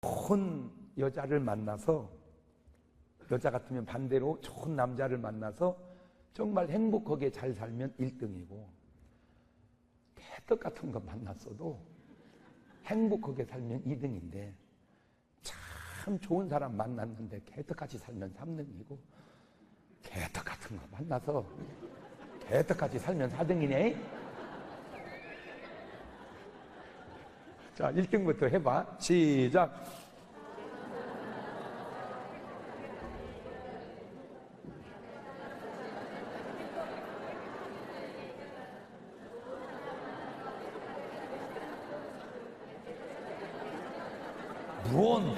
좋은 여자를 만나서, 여자 같으면 반대로 좋은 남자를 만나서 정말 행복하게 잘 살면 1등이고, 개떡 같은 거 만났어도 행복하게 살면 2등인데, 참 좋은 사람 만났는데 개떡같이 살면 3등이고, 개떡 같은 거 만나서 개떡같이 살면 4등이네. 자, 1등부터 해봐. 시작. 무언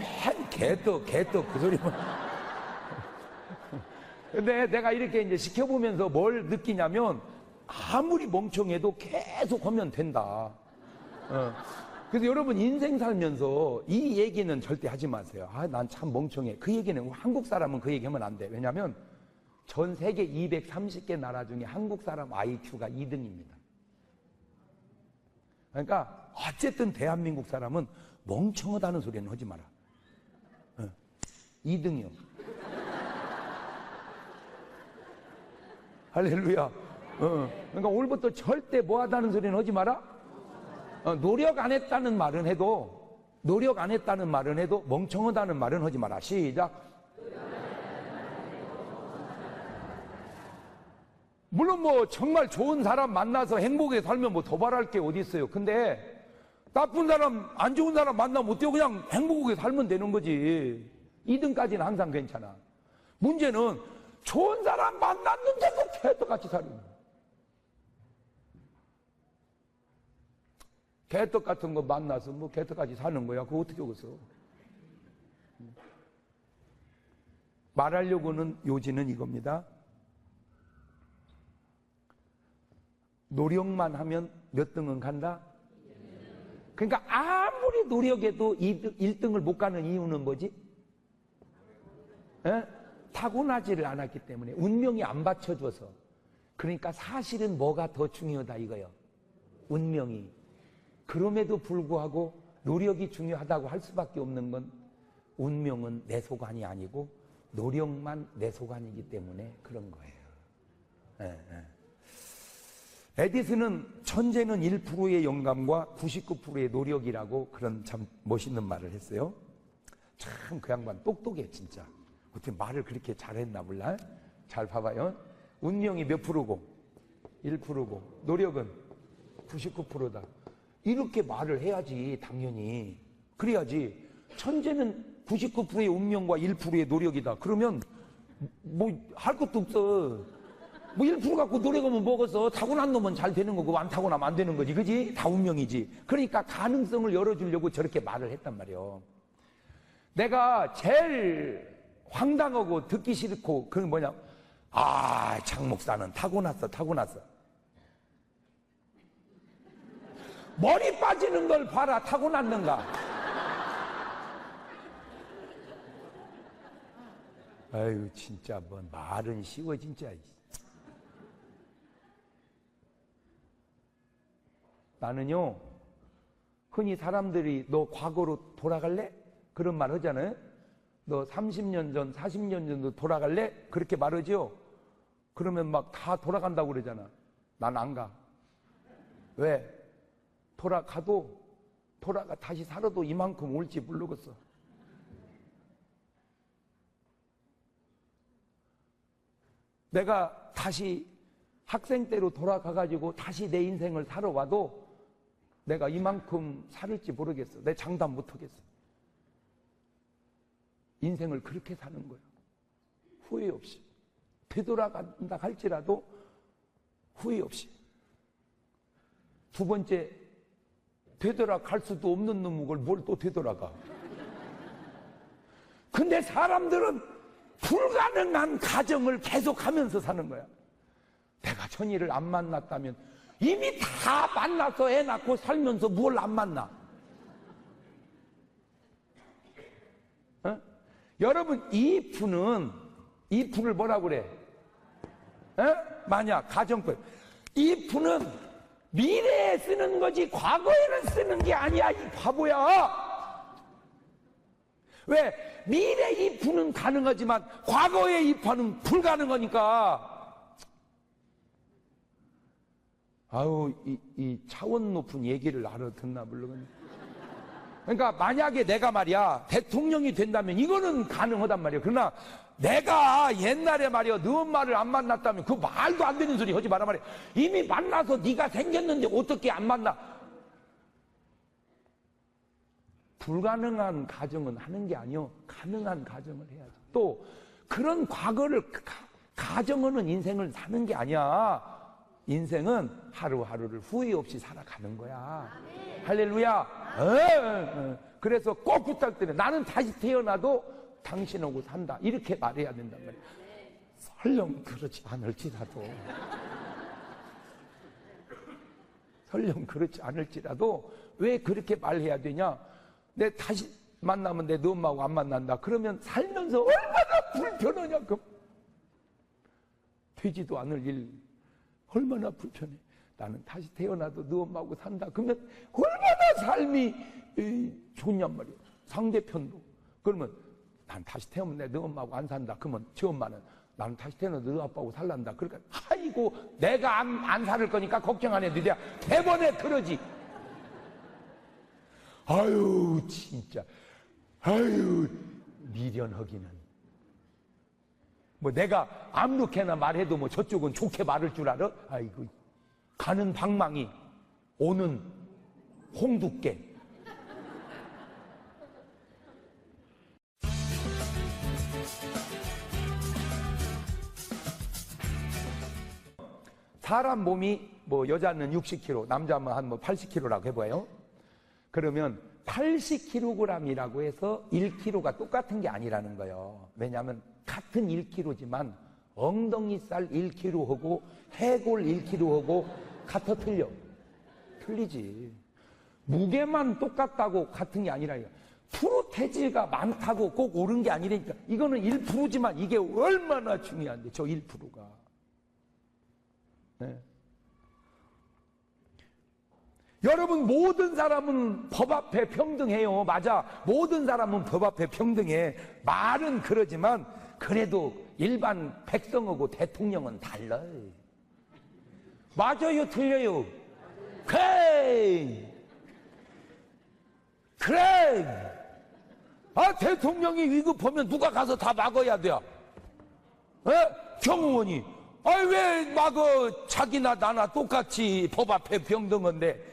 개떡 그 소리만. 근데 내가 이렇게 이제 시켜보면서 뭘 느끼냐면, 아무리 멍청해도 계속 하면 된다. 그래서 여러분 인생 살면서 이 얘기는 절대 하지 마세요. 아, 난 참 멍청해. 그 얘기는, 한국 사람은 그 얘기하면 안 돼. 왜냐하면 전 세계 230개 나라 중에 한국 사람 IQ가 2등입니다. 그러니까 어쨌든 대한민국 사람은 멍청하다는 소리는 하지 마라. 2등이요. 할렐루야. 그러니까 오늘부터 절대 뭐 하다는 소리는 하지 마라. 노력 안 했다는 말은 해도, 멍청하다는 말은 하지 마라. 시작. 물론 뭐 정말 좋은 사람 만나서 행복하게 살면 뭐 더 바랄 게 어디 있어요. 근데 나쁜 사람, 안 좋은 사람 만나면 어때요? 그냥 행복하게 살면 되는 거지. 2등까지는 항상 괜찮아. 문제는 좋은 사람 만났는데도 개떡같이 살는 거야. 개떡 같은 거 만나서 뭐 개떡같이 사는 거야. 그거 어떻게 하겠어? 말하려고는 요지는 이겁니다. 노력만 하면 몇 등은 간다? 그러니까 아무리 노력해도 1등을 못 가는 이유는 뭐지? 에? 타고나지를 않았기 때문에, 운명이 안 받쳐줘서. 그러니까 사실은 뭐가 더 중요하다 이거예요. 운명이. 그럼에도 불구하고 노력이 중요하다고 할 수밖에 없는 건, 운명은 내 소관이 아니고 노력만 내 소관이기 때문에 그런 거예요. 에디슨은 천재는 1%의 영감과 99%의 노력이라고 그런 참 멋있는 말을 했어요. 참 그 양반 똑똑해 진짜. 어떻게 말을 그렇게 잘했나 몰라. 잘 봐봐요. 운명이 몇 프로고? 1%고 노력은 99%다. 이렇게 말을 해야지 당연히. 그래야지. 천재는 99%의 운명과 1%의 노력이다. 그러면 뭐 할 것도 없어. 뭐 1% 갖고 노력하면 먹어서 타고난 놈은 잘 되는 거고 안 타고나면 안 되는 거지. 그지? 다 운명이지. 그러니까 가능성을 열어주려고 저렇게 말을 했단 말이에요. 내가 제일 황당하고 듣기 싫고 그게 뭐냐? 아, 장 목사는 타고났어. 머리 빠지는 걸 봐라. 타고났는가? 아유, 진짜 뭐 말은 쉬워 진짜. 나는요, 흔히 사람들이 너 과거로 돌아갈래? 그런 말 하잖아요. 너 30년 전, 40년 전도 돌아갈래? 그렇게 말하죠. 그러면 막 다 돌아간다고 그러잖아. 난 안 가. 왜? 돌아가 다시 살아도 이만큼 올지 모르겠어. 내가 다시 학생 때로 돌아가가지고 다시 내 인생을 살아와도 내가 이만큼 살을지 모르겠어. 내 장담 못하겠어. 인생을 그렇게 사는 거야. 후회 없이. 되돌아간다 할지라도 후회 없이. 두 번째, 되돌아갈 수도 없는 놈을 뭘 또 되돌아가. 근데 사람들은 불가능한 가정을 계속하면서 사는 거야. 내가 천이를 안 만났다면 이미 다 만나서 애 낳고 살면서 뭘 안 만나? 어? 여러분, 이프를 뭐라고 그래? 만약 가정법. 이프는 미래에 쓰는 거지 과거에는 쓰는 게 아니야, 이 바보야. 왜? 미래 if는 가능하지만 과거의 if는 불가능하니까. 아우, 이 차원 높은 얘기를 알아듣나 모르겠네. 그러니까 만약에 내가 말이야 대통령이 된다면 이거는 가능하단 말이야. 그러나 내가 옛날에 말이야 너 엄마를 안 만났다면 그 말도 안 되는 소리 하지 마라 말이야. 이미 만나서 네가 생겼는데 어떻게 안 만나? 불가능한 가정은 하는 게 아니요, 가능한 가정을 해야지. 또 그런 과거를 가정하는 인생을 사는 게 아니야. 인생은 하루하루를 후회 없이 살아가는 거야. 할렐루야. 그래서 꼭 부탁드려. 나는 다시 태어나도 당신하고 산다. 이렇게 말해야 된단 말이야. 설령 그렇지 않을지라도. 설령 그렇지 않을지라도 왜 그렇게 말해야 되냐? 내 다시 만나면 내 너 엄마하고 안 만난다. 그러면 살면서 얼마나 불편하냐. 되지도 않을 일 얼마나 불편해. 나는 다시 태어나도 너 엄마하고 산다. 그러면 얼마나 삶이 좋냔 말이야. 상대편도. 그러면 난 다시 태어나면 내 너 엄마하고 안 산다. 그러면 저 엄마는 나는 다시 태어나도 너 아빠하고 살란다. 그러니까 아이고 내가 안 살을 거니까 걱정 안 해도 돼. 대번에 그러지. 아유 진짜 아유 미련하기는. 뭐 내가 아무렇게나 말해도 뭐 저쪽은 좋게 말할 줄 알아? 아이고 가는 방망이 오는 홍두깨. 사람 몸이 뭐 여자는 60kg, 남자면 한 뭐 80kg라고 해봐요. 그러면 80kg이라고 해서 1kg가 똑같은 게 아니라는 거예요. 왜냐하면 같은 1kg지만 엉덩이살 1kg하고 해골 1kg하고 같아 틀려. 틀리지. 무게만 똑같다고 같은 게 아니라 프로테즈가 많다고 꼭 옳은 게 아니라니까. 이거는 1%지만 이게 얼마나 중요한데 저 1%가. 네. 여러분 모든 사람은 법 앞에 평등해요. 맞아. 모든 사람은 법 앞에 평등해. 말은 그러지만 그래도 일반 백성하고 대통령은 달라요. 맞아요, 틀려요? 그래. 아, 대통령이 위급하면 누가 가서 다 막아야 돼. 경호원이. 아, 왜 막어? 자기나 나나 똑같이 법 앞에 평등한데.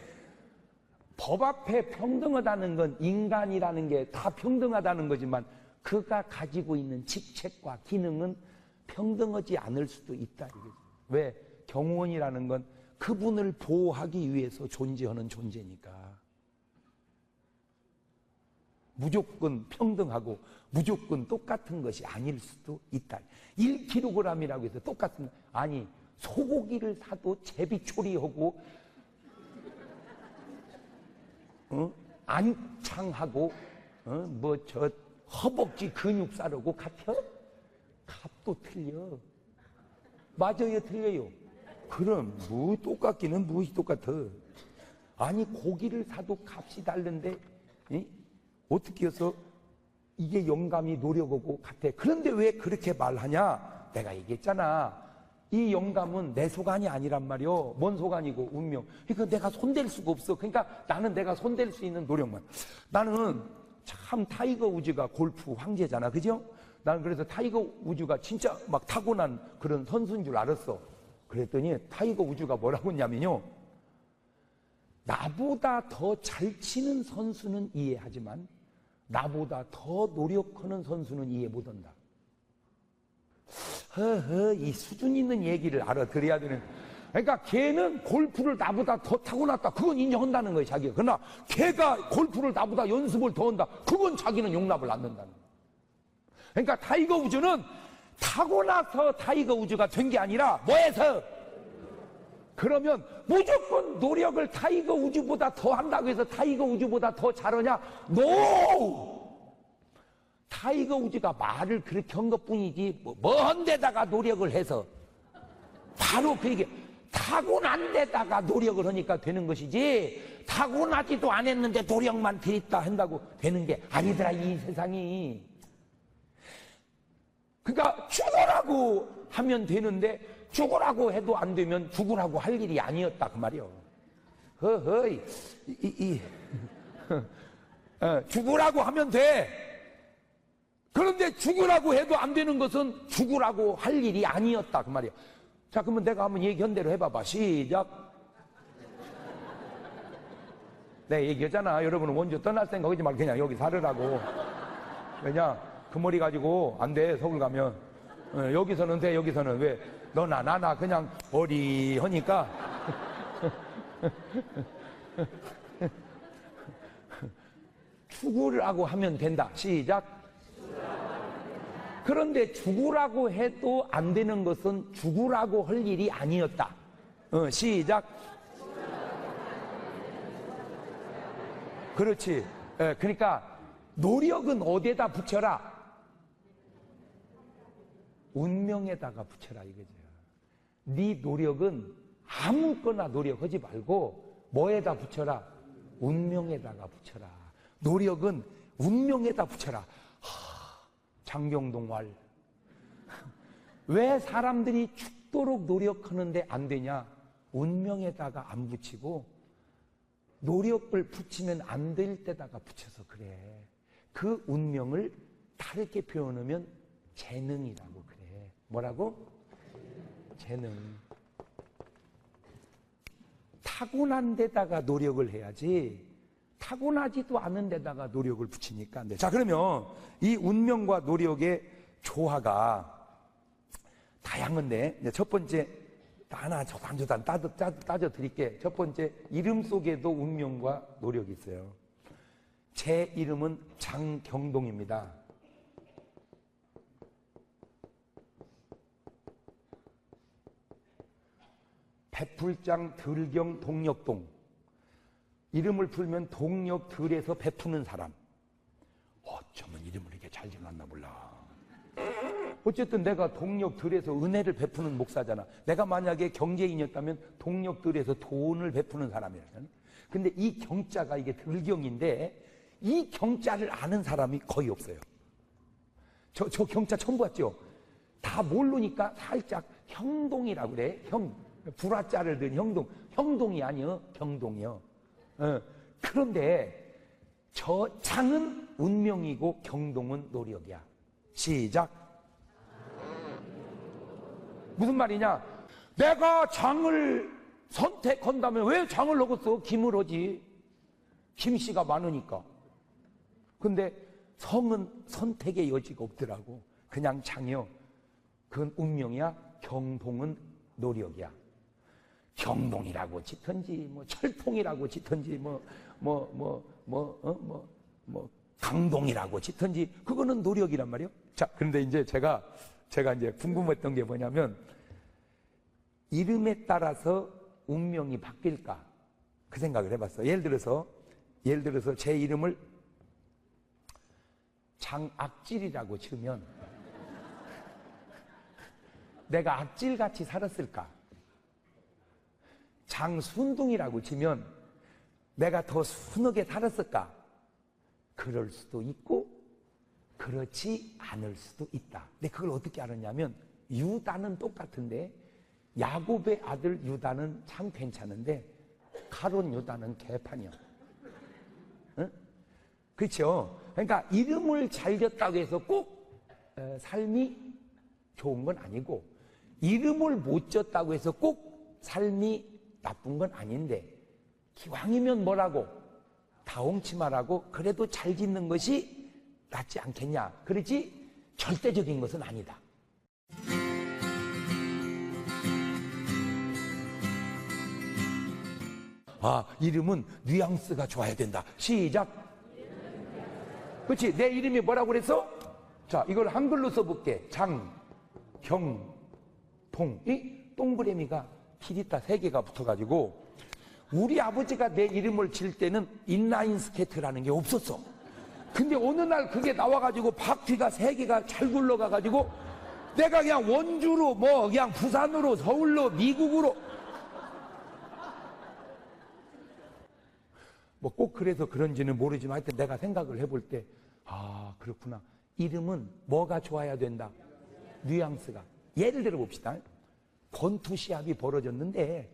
법 앞에 평등하다는 건 인간이라는 게 다 평등하다는 거지만 그가 가지고 있는 직책과 기능은 평등하지 않을 수도 있다. 왜? 경호원이라는 건 그분을 보호하기 위해서 존재하는 존재니까. 무조건 평등하고 무조건 똑같은 것이 아닐 수도 있다. 1kg이라고 해서 똑같은, 아니 소고기를 사도 제비초리하고 안창하고 뭐 저 허벅지 근육살하고 같아? 값도 틀려. 맞아요, 틀려요? 그럼 뭐 똑같기는 무엇이 똑같아? 아니 고기를 사도 값이 다른데 어떻게 해서 이게 영감이 노력하고 같아? 그런데 왜 그렇게 말하냐? 내가 얘기했잖아. 이 영감은 내 소관이 아니란 말이요. 뭔 소관이고 운명. 그러니까 내가 손댈 수가 없어. 그러니까 나는 내가 손댈 수 있는 노력만. 나는 참 타이거 우즈가 골프 황제잖아. 그죠? 나는 그래서 타이거 우즈가 진짜 막 타고난 그런 선수인 줄 알았어. 그랬더니 타이거 우즈가 뭐라고 했냐면요. 나보다 더 잘 치는 선수는 이해하지만 나보다 더 노력하는 선수는 이해 못한다. 이 수준 있는 얘기를 알아들어야 되는. 그러니까 걔는 골프를 나보다 더 타고났다. 그건 인정한다는 거예요, 자기가. 그러나 걔가 골프를 나보다 연습을 더 한다. 그건 자기는 용납을 안 한다는 거예요. 그러니까 타이거 우즈는 타고나서 타이거 우즈가 된 게 아니라 뭐해서? 그러면 무조건 노력을 타이거 우즈보다 더 한다고 해서 타이거 우즈보다 더 잘하냐? NO! 타이거 우즈가 말을 그렇게 한 것뿐이지 먼 데다가 노력을 해서 바로 그 얘기. 타고난 데다가 노력을 하니까 되는 것이지 타고나지도 않았는데 노력만 들였다 한다고 되는 게 아니더라, 이 세상이. 그러니까 죽으라고 하면 되는데 죽으라고 해도 안 되면 죽으라고 할 일이 아니었다 그 말이요. 허허이 죽으라고 하면 돼. 그런데 죽으라고 해도 안 되는 것은 죽으라고 할 일이 아니었다 그 말이요. 자, 그러면 내가 한번 얘기한 대로 해봐봐. 시작. 내가 얘기했잖아. 여러분은 원주 떠날 생각하지 말고 그냥 여기 살으라고. 왜냐, 그 머리 가지고 안 돼, 서울 가면. 여기서는 돼, 여기서는. 왜? 너나 나나 그냥 어리하니까. 죽으라고 하면 된다. 시작. 그런데 죽으라고 해도 안 되는 것은 죽으라고 할 일이 아니었다. 시작. 그렇지. 그러니까 노력은 어디에다 붙여라? 운명에다가 붙여라 이거죠. 네 노력은 아무거나 노력하지 말고 뭐에다 붙여라? 운명에다가 붙여라. 노력은 운명에다 붙여라. 장경동왈. 왜 사람들이 죽도록 노력하는데 안 되냐? 운명에다가 안 붙이고 노력을 붙이면 안 될 때다가 붙여서 그래. 그 운명을 다르게 표현하면 재능이라고 그래. 뭐라고? 재능. 타고난 데다가 노력을 해야지 타고나지도 않은 데다가 노력을 붙이니까 안 돼. 자, 그러면 이 운명과 노력의 조화가 다양한데 첫 번째 하나 조단조단 따져 드릴게. 첫 번째, 이름 속에도 운명과 노력이 있어요. 제 이름은 장경동입니다. 베풀장 들경 동력동. 이름을 풀면 동력들에서 베푸는 사람. 어쩌면 이름을 이렇게 잘 지어놨나 몰라. 어쨌든 내가 동력들에서 은혜를 베푸는 목사잖아. 내가 만약에 경제인이었다면 동력들에서 돈을 베푸는 사람이잖아. 근데 이 경자가 이게 들경인데 이 경자를 아는 사람이 거의 없어요. 저 경자 처음 봤죠? 다 모르니까 살짝 형동이라고 그래. 불화자를 든 형동. 형동이 아니요, 경동이요. 그런데 저 장은 운명이고 경동은 노력이야. 시작. 무슨 말이냐? 내가 장을 선택한다면 왜 장을 넣었어? 김을 하지. 김씨가 많으니까. 근데 성은 선택의 여지가 없더라고. 그냥 장이요. 그건 운명이야. 경동은 노력이야. 경동이라고 짓든지 철통이라고 짓든지 강동이라고 짓든지 그거는 노력이란 말이요. 자, 그런데 이제 제가 이제 궁금했던 게 뭐냐면 이름에 따라서 운명이 바뀔까? 그 생각을 해봤어. 예를 들어서 제 이름을 장악질이라고 지으면 내가 악질같이 살았을까? 장순둥이라고 치면 내가 더 순하게 살았을까? 그럴 수도 있고 그렇지 않을 수도 있다. 근데 그걸 어떻게 알았냐면 유다는 똑같은데 야곱의 아들 유다는 참 괜찮은데 가론 유다는 개판이야. 응? 그렇죠? 그러니까 이름을 잘 지었다고 해서 꼭 삶이 좋은 건 아니고 이름을 못 지었다고 해서 꼭 삶이 나쁜 건 아닌데 기왕이면 뭐라고? 다홍치마라고 그래도 잘 짓는 것이 낫지 않겠냐? 그렇지 절대적인 것은 아니다. 이름은 뉘앙스가 좋아야 된다. 시작. 그렇지? 내 이름이 뭐라고 그랬어? 자, 이걸 한글로 써볼게. 장, 경, 동. 이 동그라미가 티리타 3개가 붙어가지고 우리 아버지가 내 이름을 질 때는 인라인 스케이트라는 게 없었어. 근데 어느 날 그게 나와가지고 바퀴가 3개가 잘 굴러가가지고 내가 그냥 원주로 그냥 부산으로 서울로 미국으로 뭐 꼭 그래서 그런지는 모르지만 하여튼 내가 생각을 해볼 때, 아, 그렇구나. 이름은 뭐가 좋아야 된다? 뉘앙스가. 예를 들어 봅시다. 권투 시합이 벌어졌는데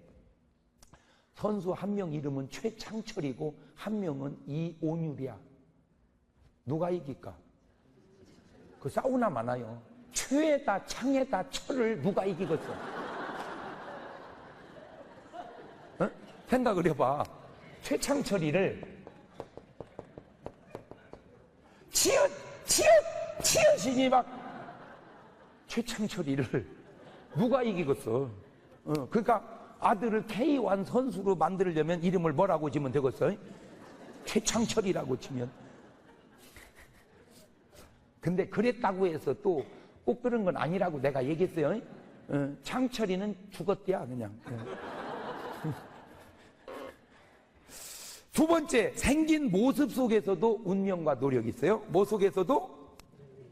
선수 한 명 이름은 최창철이고 한 명은 이온율이야. 누가 이길까? 그 사우나 많아요. 최에다 창에다 철을 누가 이기겠어? 어? 생각을 해봐. 최창철이를 치읓신이 막 최창철이를 누가 이기겠어? 그러니까 아들을 K1 선수로 만들려면 이름을 뭐라고 지면 되겠어? 최창철이라고 치면. 근데 그랬다고 해서 또 꼭 그런 건 아니라고 내가 얘기했어요. 창철이는 죽었대야 그냥. 두 번째, 생긴 모습 속에서도 운명과 노력이 있어요. 뭐 속에서도?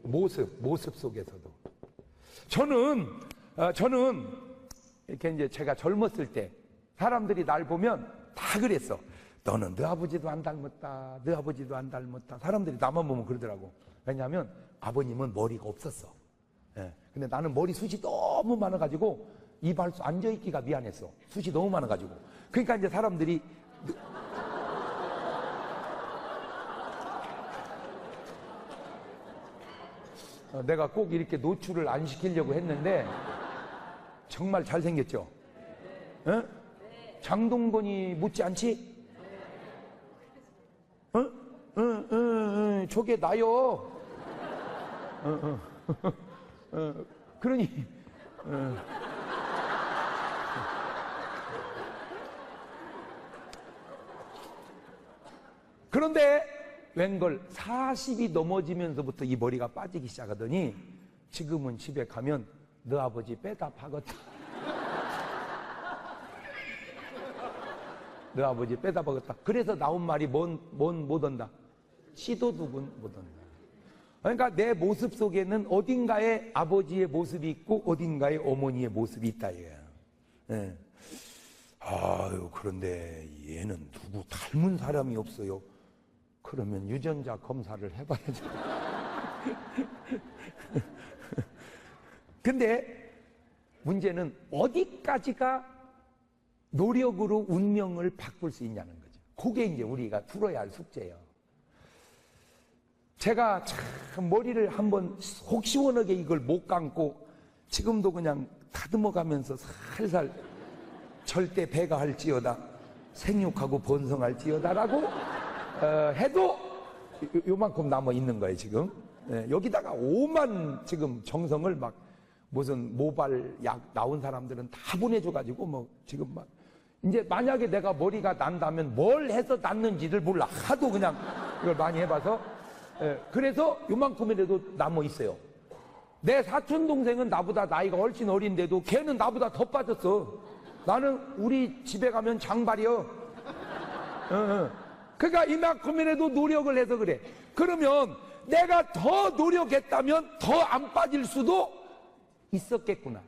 모습 속에서도. 저는 이렇게 이제 제가 젊었을 때 사람들이 날 보면 다 그랬어. 너는 너 아버지도 안 닮았다. 너 아버지도 안 닮았다. 사람들이 나만 보면 그러더라고. 왜냐하면 아버님은 머리가 없었어. 예. 근데 나는 머리 숱이 너무 많아가지고 이발소 앉아있기가 미안했어. 숱이 너무 많아가지고. 그러니까 이제 사람들이 내가 꼭 이렇게 노출을 안 시키려고 했는데 정말 잘생겼죠? 어? 장동건이 묻지 않지? 저게 나요. 그러니 그런데 웬걸 40이 넘어지면서부터 이 머리가 빠지기 시작하더니 지금은 집에 가면 너 아버지 빼다 박았다. 너 아버지 빼다 박았다. 그래서 나온 말이 못 온다. 씨도둑은 못 온다. 그러니까 내 모습 속에는 어딘가에 아버지의 모습이 있고 어딘가에 어머니의 모습이 있다 이거야. 예. 아유, 그런데 얘는 누구 닮은 사람이 없어요. 그러면 유전자 검사를 해봐야죠. 근데 문제는 어디까지가 노력으로 운명을 바꿀 수 있냐는 거죠. 그게 이제 우리가 풀어야 할 숙제예요. 제가 참 머리를 한번 속 시원하게 이걸 못 감고 지금도 그냥 다듬어 가면서 살살 절대 배가 할지어다 생육하고 번성할지어다라고 해도 요만큼 남아 있는 거예요 지금. 여기다가 오만 지금 정성을 막 무슨 모발 약 나온 사람들은 다 보내줘가지고 뭐 지금 막 이제 만약에 내가 머리가 난다면 뭘 해서 났는지를 몰라. 하도 그냥 이걸 많이 해봐서. 그래서 요만큼이라도 남아 있어요. 내 사촌 동생은 나보다 나이가 훨씬 어린데도 걔는 나보다 더 빠졌어. 나는 우리 집에 가면 장발이요. 그러니까 이만큼이라도 노력을 해서 그래. 그러면 내가 더 노력했다면 더 안 빠질 수도 있었겠구나.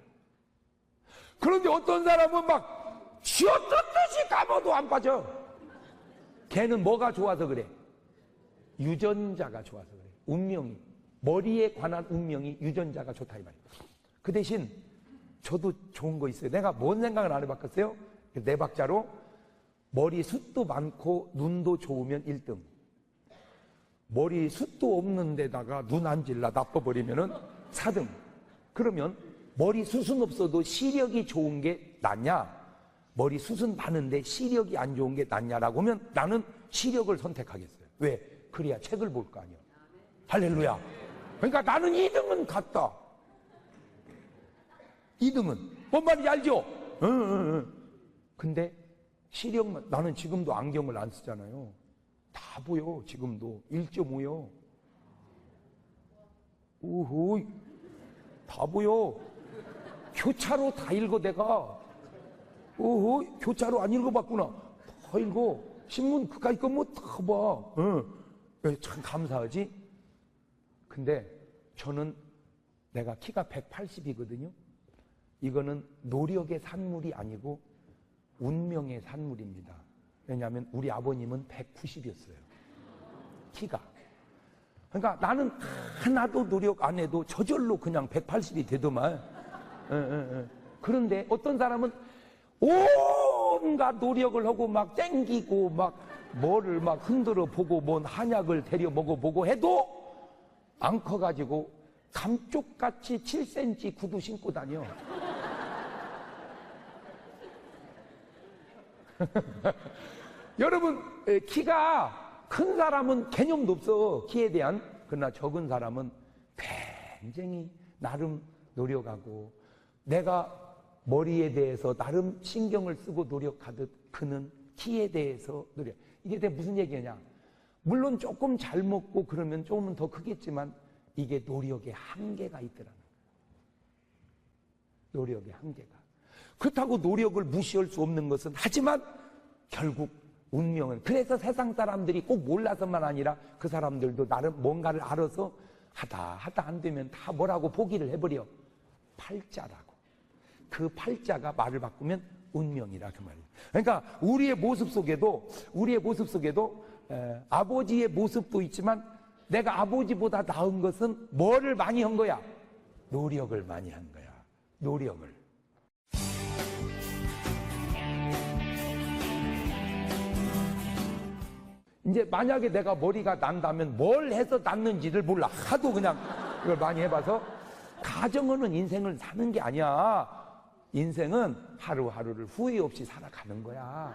그런데 어떤 사람은 막 쥐었던 듯이 감아도 안 빠져. 걔는 뭐가 좋아서 그래? 유전자가 좋아서 그래. 운명이, 머리에 관한 운명이 유전자가 좋다 이 말이야. 그 대신 저도 좋은 거 있어요. 내가 뭔 생각을 안 해봤겠어요? 네 박자로 머리 숱도 많고 눈도 좋으면 1등. 머리 숱도 없는 데다가 눈 안 질라 나빠버리면은 4등. 그러면 머리 숱은 없어도 시력이 좋은 게 낫냐? 머리 숱은 많은데 시력이 안 좋은 게 낫냐라고 하면 나는 시력을 선택하겠어요. 왜? 그래야 책을 볼 거 아니야. 할렐루야. 그러니까 나는 2등은 갔다. 2등은. 뭔 말인지 알죠? 근데 시력만, 나는 지금도 안경을 안 쓰잖아요. 다 보여, 지금도. 1.5요. 우후, 다 보여. 교차로 다 읽어, 내가. 우후, 교차로 안 읽어봤구나. 다 읽어. 신문 그까이 거 뭐 다 봐. 참 감사하지? 근데 저는 내가 키가 180이거든요. 이거는 노력의 산물이 아니고 운명의 산물입니다. 왜냐하면 우리 아버님은 190이었어요. 키가. 그러니까 나는 하나도 노력 안 해도 저절로 그냥 180이 되더만. 그런데 어떤 사람은 온갖 노력을 하고 막 땡기고 막 뭐를 막 흔들어 보고 뭔 한약을 데려 먹어보고 해도 안 커가지고 감쪽같이 7cm 구두 신고 다녀. 여러분, 키가 큰 사람은 개념도 없어, 키에 대한. 그러나 적은 사람은 굉장히 나름 노력하고, 내가 머리에 대해서 나름 신경을 쓰고 노력하듯 그는 키에 대해서 노력. 이게 대체 무슨 얘기냐? 물론 조금 잘 먹고 그러면 조금은 더 크겠지만 이게 노력의 한계가 있더라는 거예요. 노력의 한계가. 그렇다고 노력을 무시할 수 없는 것은, 하지만 결국 운명은, 그래서 세상 사람들이 꼭 몰라서만 아니라 그 사람들도 나름 뭔가를 알아서 하다 안 되면 다 뭐라고 포기를 해버려. 팔자라고. 그 팔자가 말을 바꾸면 운명이라, 그 말이에요. 그러니까 우리의 모습 속에도 아버지의 모습도 있지만, 내가 아버지보다 나은 것은 뭐를 많이 한 거야? 노력을 많이 한 거야. 노력을. 이제 만약에 내가 머리가 난다면 뭘 해서 났는지를 몰라. 하도 그냥 이걸 많이 해봐서. 가정은 인생을 사는 게 아니야. 인생은 하루하루를 후회 없이 살아가는 거야.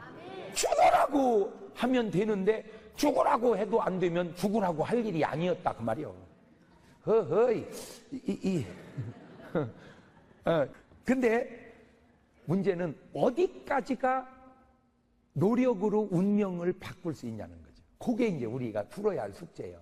죽으라고 하면 되는데 죽으라고 해도 안 되면 죽으라고 할 일이 아니었다, 그 말이요. 허허이. 근데 문제는 어디까지가 노력으로 운명을 바꿀 수 있냐는 거죠. 그게 이제 우리가 풀어야 할 숙제예요.